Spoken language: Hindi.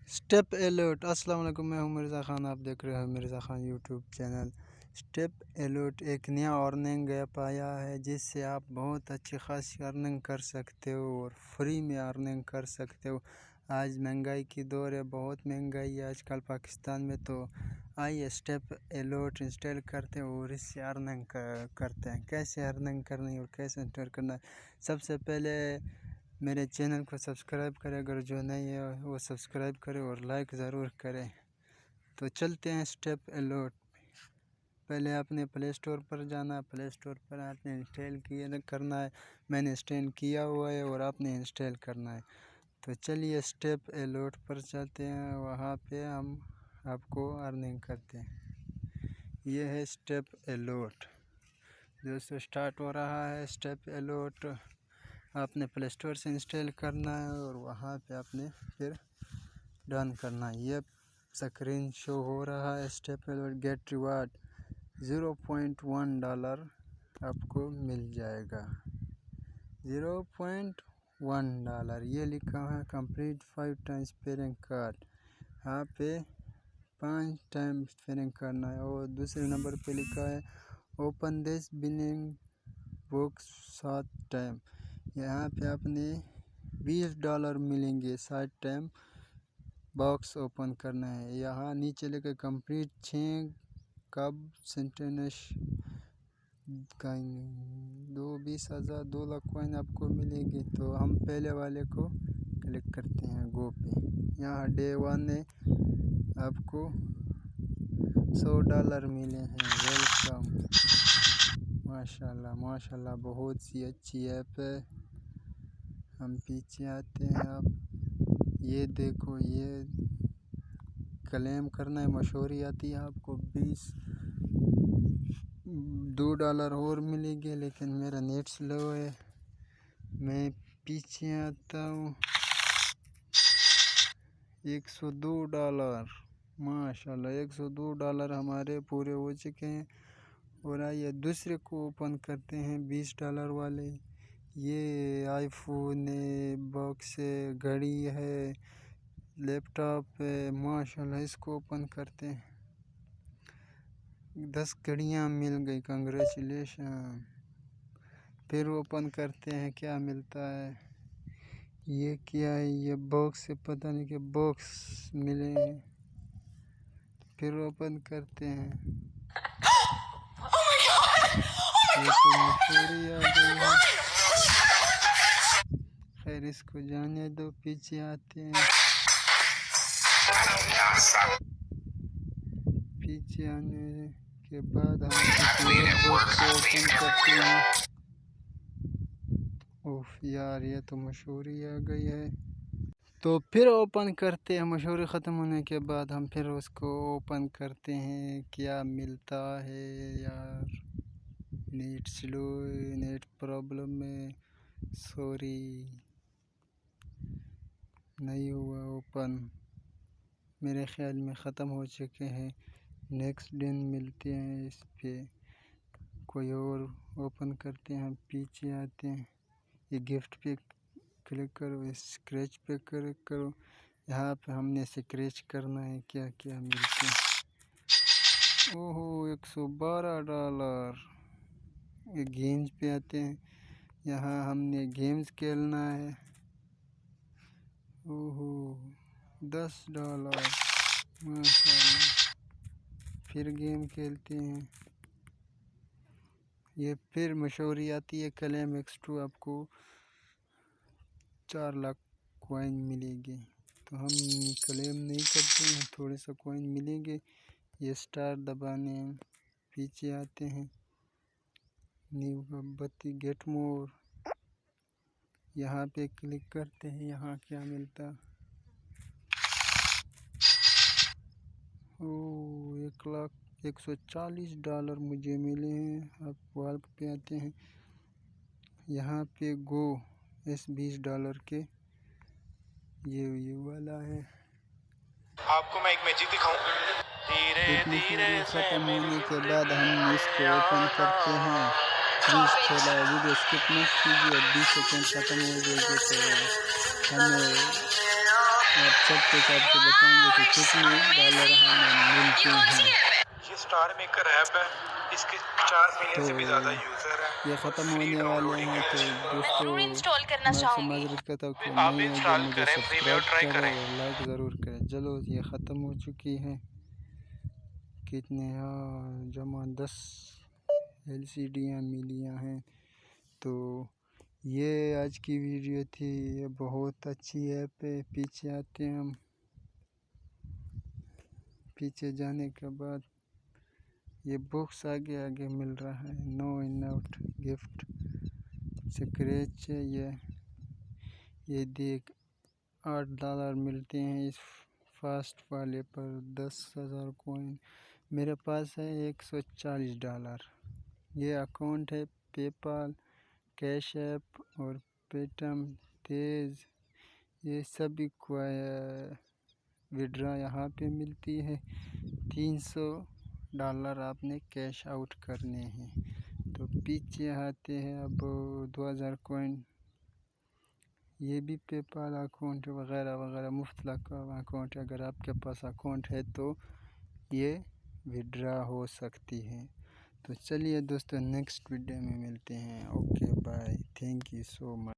Step alert. अस्सलाम वालेकुम, मैं हूं मिर्ज़ा ख़ान। आप देख रहे हो Mirza Khan YouTube channel. Step alert एक नया अर्निंग ऐप आया है जिससे आप बहुत अच्छी खासी अर्निंग कर सकते हो और फ्री में अर्निंग कर सकते हो। आज महंगाई की दौर है, बहुत महंगाई है आजकल पाकिस्तान में। तो आइए स्टेप अलर्ट इंस्टॉल करते हैं और इससे अर्निंग करते हैं। कैसे अर्निंग करनी है और कैसे इंस्टॉल करना है, सबसे पहले मेरे चैनल को सब्सक्राइब करें, अगर जो नहीं है वो सब्सक्राइब करें और लाइक ज़रूर करें। तो चलते हैं स्टेप अलर्ट। पहले आपने प्ले स्टोर पर जाना है, प्ले स्टोर पर आपने इंस्टॉल करना है। मैंने इंस्टॉल किया हुआ है और आपने इंस्टॉल करना है। तो चलिए स्टेप अलर्ट पर चलते हैं, वहाँ पे हम आपको अर्निंग करते हैं। ये है स्टेप अलर्ट, दोस्तों स्टार्ट हो रहा है स्टेप अलर्ट। आपने प्ले स्टोर से इंस्टॉल करना है और वहाँ पे आपने फिर डन करना है। ये स्क्रीन शो हो रहा है स्टेप अलर्ट। गेट रिवार्ड $0.1 आपको मिल जाएगा। $0.1 ये लिखा है कंप्लीट 5 टाइम्स पेयरिंग कार्ड। यहाँ पे 5 टाइम पेयरिंग करना है। और दूसरे नंबर पे लिखा है open this billing book 7 time. यहाँ पे आपने $20 मिलेंगे 7 टाइम बॉक्स ओपन करना है। यहाँ नीचे लेकर कंप्लीट 6 कब सेंटेनस का 20,000 2 लाख कॉइन आपको मिलेगी। तो हम पहले वाले को क्लिक करते हैं गो पे। यहाँ डे 1 में आपको $100 मिले हैं। वेलकम। माशाल्लाह माशाल्लाह, बहुत सी अच्छी ऐप है। हम पीछे आते हैं। आप ये देखो, ये क्लेम करना है, मशहूरी आती है आपको $2 और मिलेंगे, लेकिन मेरा नेट स्लो है। मैं पीछे आता हूँ। $102 माशाल्लाह, $102 हमारे पूरे हो चुके हैं। और आइए दूसरे को ओपन करते हैं, $20 वाले। ये आईफोन है, बॉक्स है, घड़ी है, लैपटॉप है, माशाल्लाह। इसको ओपन करते हैं। 10 घड़ियाँ मिल गई, कंग्रेचुलेशन। फिर ओपन करते हैं, क्या मिलता है। ये क्या है, ये बॉक्स से पता नहीं, कि बॉक्स मिले हैं। फिर ओपन करते हैं। ये तो मशहूरी आ गई है। खैर इसको जाने दो, पीछे आते हैं। पीछे आने के बाद हम बॉक्स ओपन करते हैं। ओफ यार, ये तो मशहूरी आ गई है। तो फिर ओपन करते हैं। मशहूरी ख़त्म होने के बाद हम फिर उसको ओपन करते हैं। क्या मिलता है यार, नेट स्लो, नेट प्रॉब्लम है, सॉरी नहीं हुआ ओपन। मेरे ख्याल में ख़त्म हो चुके हैं। नेक्स्ट दिन मिलते हैं। इस पे कोई और ओपन करते हैं। हम पीछे आते हैं। ये गिफ्ट पे क्लिक करो, स्क्रैच पे क्लिक करो। यहाँ पे हमने स्क्रैच करना है। क्या क्या मिलते हैं। ओहो, $112। ये गेम्स पे आते हैं। यहाँ हमने गेम्स खेलना है। ओहो, $10 माशाल्लाह। फिर गेम खेलते हैं। ये फिर मशहूरी आती है क्लेम X2, आपको 4 लाख कॉइन मिलेगी। तो हम क्लेम नहीं करते हैं, थोड़े सा कॉइन मिलेंगे। ये स्टार दबाने हैं। पीछे आते हैं। न्यू बत्ती गेट मोर, यहाँ पे क्लिक करते हैं। यहाँ क्या मिलता। ओ, $140 मुझे मिले हैं। आप वाल पे आते हैं। यहाँ पे गो $20 के ये वाला है। आपको मैं एक मैजिक दिखाऊं। धीरे धीरे ख़त्म होने के बाद हम इसको ओपन करते हैं। प्लीज़ थोड़ा वीडियो स्किप मत कीजिए, 20 सेकेंड ख़त्म हो जाएगी तो हमें आप सब कुछ आपको बताएंगे कि कितने डॉलर हमें मिलते हैं। ये स्टार मेकर ऐप है, इसके 4 मिलियन तो से भी ज़्यादा यूज़र हैं। ये ख़त्म फ्री होने वाले डाउनलोडिंग हैं, है तो इसकी। दोस्तों ज़रूर इंस्टॉल करना मैं आपसे चाहूँगी। माजरत करता हूँ कि आप भी नहीं है जो इंस्टॉल मुझे करें, फ्री में और सब्सक्राइब ट्राई करें करें। और लाइक ज़रूर करें। चलो ये ख़त्म हो चुकी है। कितने जमा 10 LCDयाँ मिलियाँ हैं। तो ये आज की वीडियो थी। ये बहुत अच्छी ऐप है। पीछे आते हैं हम। पीछे जाने के बाद ये बॉक्स आगे आगे मिल रहा है। No in out gift scratch है। ये देख $8 मिलते हैं इस फास्ट वाले पर। 10,000 कॉइन मेरे पास है। $140। ये अकाउंट है पेपाल, कैश ऐप और पेटीएम, तेज़। ये सभी विड्रा यहाँ पे मिलती है। $300 आपने कैश आउट करने हैं। तो पीछे आते हैं अब 2000 कॉइन। ये भी पेपाल अकाउंट वगैरह वगैरह मुफ्त अकाउंट। अगर आपके पास अकाउंट है तो ये विड्रा हो सकती है। तो चलिए दोस्तों नेक्स्ट वीडियो में मिलते हैं। Okay bye, thank you so much.